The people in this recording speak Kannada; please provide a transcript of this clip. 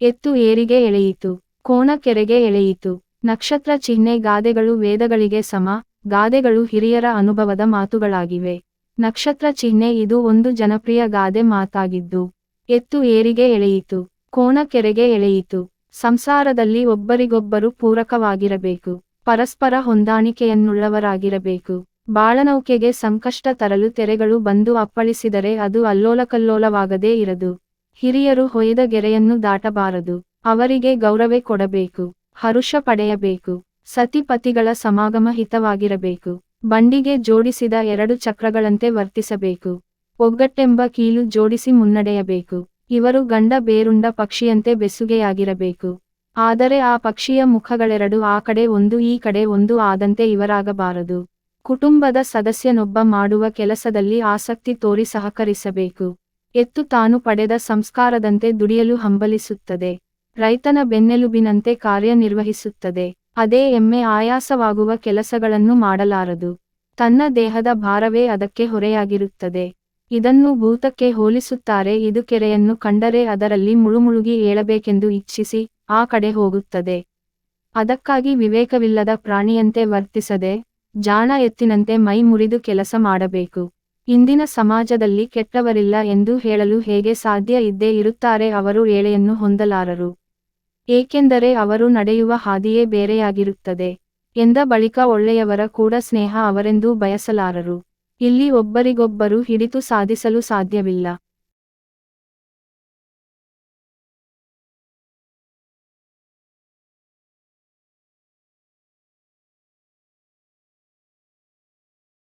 ಎತ್ತು ಏರಿಗೆ ಎಳೆಯಿತು, ಕೋಣ ಕೆರೆಗೆ ಎಳೆಯಿತು. ನಕ್ಷತ್ರ ಚಿಹ್ನೆ ಗಾದೆಗಳು ವೇದಗಳಿಗೆ ಸಮ, ಗಾದೆಗಳು ಹಿರಿಯರ ಅನುಭವದ ಮಾತುಗಳಾಗಿವೆ. ನಕ್ಷತ್ರ ಚಿಹ್ನೆ ಇದು ಒಂದು ಜನಪ್ರಿಯ ಗಾದೆ ಮಾತಾಗಿದ್ದು, ಎತ್ತು ಏರಿಗೆ ಎಳೆಯಿತು, ಕೋಣ ಕೆರೆಗೆ ಎಳೆಯಿತು. ಸಂಸಾರದಲ್ಲಿ ಒಬ್ಬರಿಗೊಬ್ಬರು ಪೂರಕವಾಗಿರಬೇಕು, ಪರಸ್ಪರ ಹೊಂದಾಣಿಕೆಯನ್ನುಳ್ಳವರಾಗಿರಬೇಕು. ಬಾಳನೌಕೆಗೆ ಸಂಕಷ್ಟ ತರಲು ತೆರೆಗಳು ಬಂದು ಅಪ್ಪಳಿಸಿದರೆ ಅದು ಅಲ್ಲೋಲಕಲ್ಲೋಲವಾಗದೇ ಇರದು. ಹಿರಿಯರು ಹೊಯ್ದ ಗೆರೆಯನ್ನು ದಾಟಬಾರದು, ಅವರಿಗೆ ಗೌರವ ಕೊಡಬೇಕು, ಹರುಷ ಪಡೆಯಬೇಕು. ಸತಿಪತಿಗಳ ಸಮಾಗಮ ಹಿತವಾಗಿರಬೇಕು, ಬಂಡಿಗೆ ಜೋಡಿಸಿದ ಎರಡು ಚಕ್ರಗಳಂತೆ ವರ್ತಿಸಬೇಕು. ಒಗ್ಗಟ್ಟೆಂಬ ಕೀಲು ಜೋಡಿಸಿ ಮುನ್ನಡೆಯಬೇಕು. ಇವರು ಗಂಡ ಬೇರುಂಡ ಪಕ್ಷಿಯಂತೆ ಬೆಸುಗೆಯಾಗಿರಬೇಕು, ಆದರೆ ಆ ಪಕ್ಷಿಯ ಮುಖಗಳೆರಡು ಆ ಕಡೆ ಒಂದು ಈ ಕಡೆ ಒಂದು ಆದಂತೆ ಇವರಾಗಬಾರದು. ಕುಟುಂಬದ ಸದಸ್ಯನೊಬ್ಬ ಮಾಡುವ ಕೆಲಸದಲ್ಲಿ ಆಸಕ್ತಿ ತೋರಿ ಸಹಕರಿಸಬೇಕು. ಎತ್ತು ತಾನು ಪಡೆದ ಸಂಸ್ಕಾರದಂತೆ ದುಡಿಯಲು ಹಂಬಲಿಸುತ್ತದೆ, ರೈತನ ಬೆನ್ನೆಲುಬಿನಂತೆ ಕಾರ್ಯನಿರ್ವಹಿಸುತ್ತದೆ. ಅದೇ ಎಮ್ಮೆ ಆಯಾಸವಾಗುವ ಕೆಲಸಗಳನ್ನು ಮಾಡಲಾರದು, ತನ್ನ ದೇಹದ ಭಾರವೇ ಅದಕ್ಕೆ ಹೊರೆಯಾಗಿರುತ್ತದೆ. ಇದನ್ನು ಭೂತಕ್ಕೆ ಹೋಲಿಸುತ್ತಾರೆ. ಇದು ಕೆರೆಯನ್ನು ಕಂಡರೆ ಅದರಲ್ಲಿ ಮುಳುಮುಳುಗಿ ಏಳಬೇಕೆಂದು ಇಚ್ಛಿಸಿ ಆ ಕಡೆ ಹೋಗುತ್ತದೆ. ಅದಕ್ಕಾಗಿ ವಿವೇಕವಿಲ್ಲದ ಪ್ರಾಣಿಯಂತೆ ವರ್ತಿಸದೆ ಜಾಣ ಎತ್ತಿನಂತೆ ಮೈ ಮುರಿದು ಕೆಲಸ ಮಾಡಬೇಕು. ಇಂದಿನ ಸಮಾಜದಲ್ಲಿ ಕೆಟ್ಟವರಿಲ್ಲ ಎಂದು ಹೇಳಲು ಹೇಗೆ ಸಾಧ್ಯ? ಇದ್ದೇ ಇರುತ್ತಾರೆ, ಅವರು ಏಳೆಯನ್ನು ಹೊಂದಲಾರರು, ಏಕೆಂದರೆ ಅವರು ನಡೆಯುವ ಹಾದಿಯೇ ಬೇರೆಯಾಗಿರುತ್ತದೆ. ಎಂದ ಬಳಿಕ ಒಳ್ಳೆಯವರ ಕೂಡ ಸ್ನೇಹ ಅವರೆಂದೂ ಬಯಸಲಾರರು. ಇಲ್ಲಿ ಒಬ್ಬರಿಗೊಬ್ಬರು ಹಿಡಿತು ಸಾಧಿಸಲು ಸಾಧ್ಯವಿಲ್ಲ.